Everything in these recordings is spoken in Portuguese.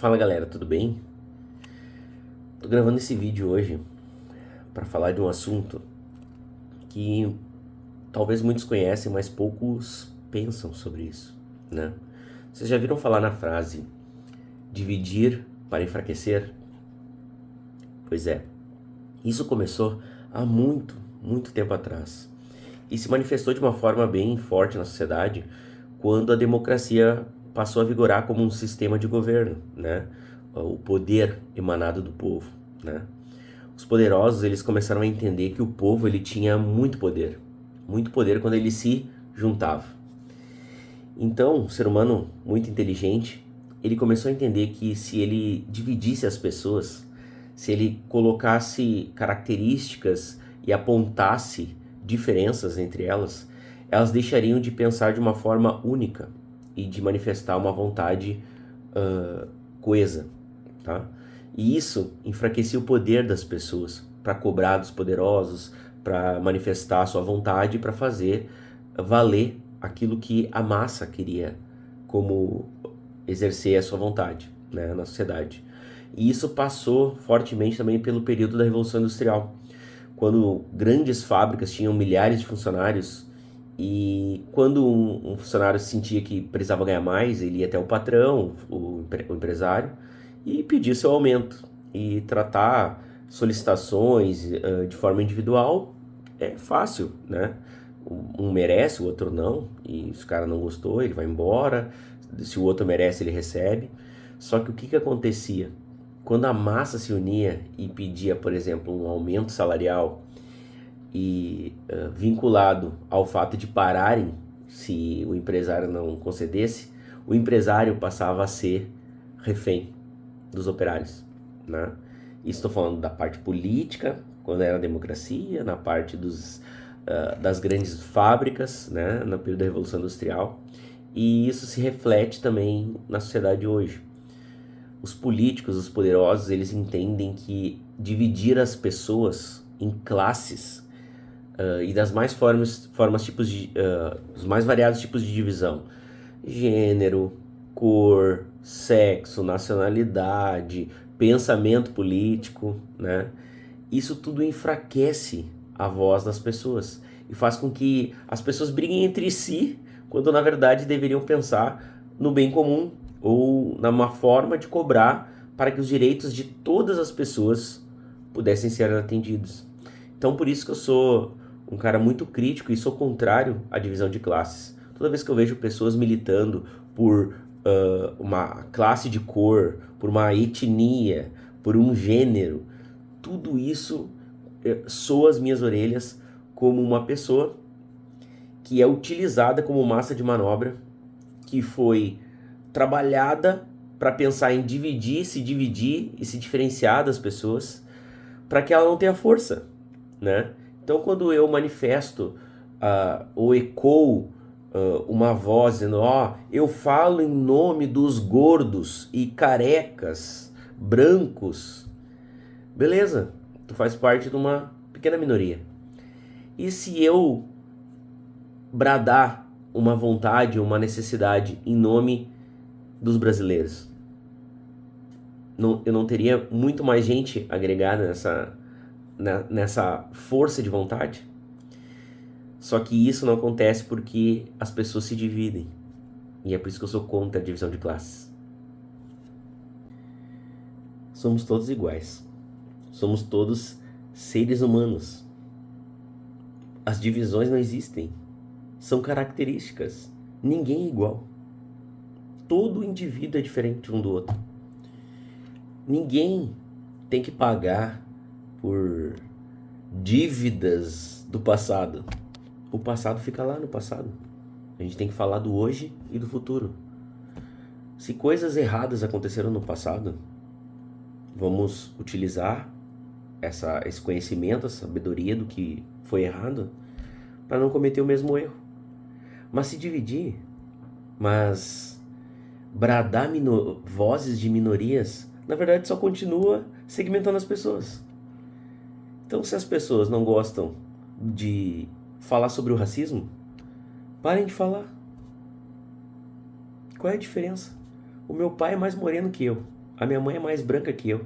Fala galera, tudo bem? Tô gravando esse vídeo hoje para falar de um assunto que talvez muitos conhecem, mas poucos pensam sobre isso, né? Vocês já viram falar na frase dividir para enfraquecer? Pois é, isso começou há muito tempo atrás e se manifestou de uma forma bem forte na sociedade quando a democracia passou a vigorar como um sistema de governo, né? O poder emanado do povo, né? Os poderosos, eles começaram a entender que o povo ele tinha muito poder quando ele se juntava. Então, o ser humano muito inteligente, ele começou a entender que se ele dividisse as pessoas, se ele colocasse características e apontasse diferenças entre elas, elas deixariam de pensar de uma forma única e de manifestar uma vontade coesa, tá? E isso enfraquecia o poder das pessoas para cobrar dos poderosos, para manifestar a sua vontade, para fazer valer aquilo que a massa queria como exercer a sua vontade, né, na sociedade. E isso passou fortemente também pelo período da Revolução Industrial, quando grandes fábricas tinham milhares de funcionários e quando um funcionário sentia que precisava ganhar mais, ele ia até o patrão, o empresário, e pedir seu aumento. E tratar solicitações de forma individual é fácil, né? Um merece, o outro não, e se o cara não gostou, ele vai embora. Se o outro merece, ele recebe. Só que o que acontecia? Quando a massa se unia e pedia, por exemplo, um aumento salarial e vinculado ao fato de pararem se o empresário não concedesse, o empresário passava a ser refém dos operários, né? Estou falando da parte política, quando era a democracia, na parte das grandes fábricas, né, no período da Revolução Industrial, e isso se reflete também na sociedade hoje. Os políticos, os poderosos, eles entendem que dividir as pessoas em classes e das mais tipos de, os mais variados tipos de divisão, gênero, cor, sexo, nacionalidade, pensamento político, né? Isso tudo enfraquece a voz das pessoas e faz com que as pessoas briguem entre si, quando na verdade deveriam pensar no bem comum ou numa forma de cobrar para que os direitos de todas as pessoas pudessem ser atendidos. Então por isso que eu sou um cara muito crítico e sou contrário à divisão de classes. Toda vez que eu vejo pessoas militando por uma classe de cor, por uma etnia, por um gênero, tudo isso soa as minhas orelhas como uma pessoa que é utilizada como massa de manobra, que foi trabalhada para pensar em se dividir e se diferenciar das pessoas, para que ela não tenha força, né? Então, quando eu manifesto ou ecoo uma voz dizendo, ó, eu falo em nome dos gordos e carecas, brancos, beleza, tu faz parte de uma pequena minoria. E se eu bradar uma vontade, uma necessidade em nome dos brasileiros? Eu não teria muito mais gente agregada nessa força de vontade? Só que isso não acontece porque as pessoas se dividem. E é por isso que eu sou contra a divisão de classes. Somos todos iguais. Somos todos seres humanos. As divisões não existem. São características. Ninguém é igual. Todo indivíduo é diferente um do outro. Ninguém tem que pagar por dívidas do passado. O passado fica lá no passado. A gente tem que falar do hoje e do futuro. Se coisas erradas aconteceram no passado, vamos utilizar esse conhecimento, essa sabedoria do que foi errado para não cometer o mesmo erro. Mas se dividir, mas bradar vozes de minorias, na verdade só continua segmentando as pessoas. Então, se as pessoas não gostam de falar sobre o racismo, parem de falar. Qual é a diferença? O meu pai é mais moreno que eu. A minha mãe é mais branca que eu.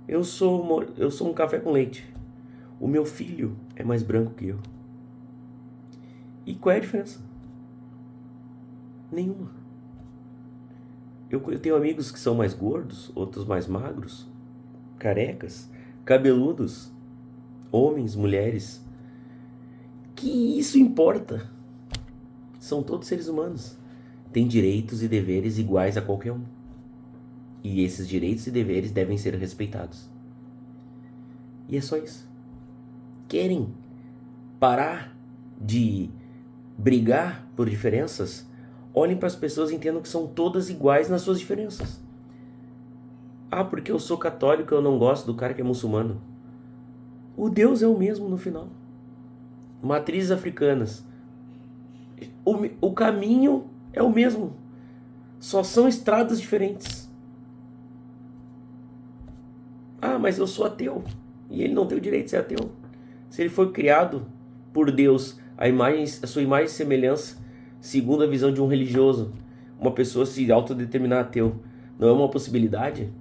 Eu sou um café com leite. O meu filho é mais branco que eu. E qual é a diferença? Nenhuma. Eu tenho amigos que são mais gordos, outros mais magros, carecas, cabeludos, homens, mulheres. Que isso importa? São todos seres humanos. Têm direitos e deveres iguais a qualquer um. E esses direitos e deveres devem ser respeitados. E é só isso. Querem parar de brigar por diferenças? Olhem para as pessoas e entendam que são todas iguais nas suas diferenças. Ah, porque eu sou católico, eu não gosto do cara que é muçulmano. O Deus é o mesmo no final. Matrizes africanas. O caminho é o mesmo. Só são estradas diferentes. Ah, mas eu sou ateu. E ele não tem o direito de ser ateu. Se ele foi criado por Deus, a sua imagem e semelhança, segundo a visão de um religioso, uma pessoa se autodeterminar ateu, não é uma possibilidade?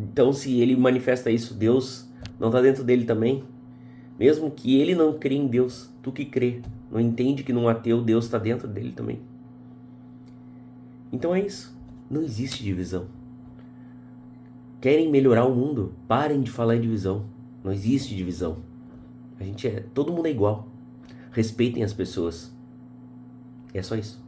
Então, se ele manifesta isso, Deus não está dentro dele também? Mesmo que ele não crê em Deus, tu que crê, não entende que num ateu Deus está dentro dele também? Então é isso. Não existe divisão. Querem melhorar o mundo? Parem de falar em divisão. Não existe divisão. Todo mundo é igual. Respeitem as pessoas. E é só isso.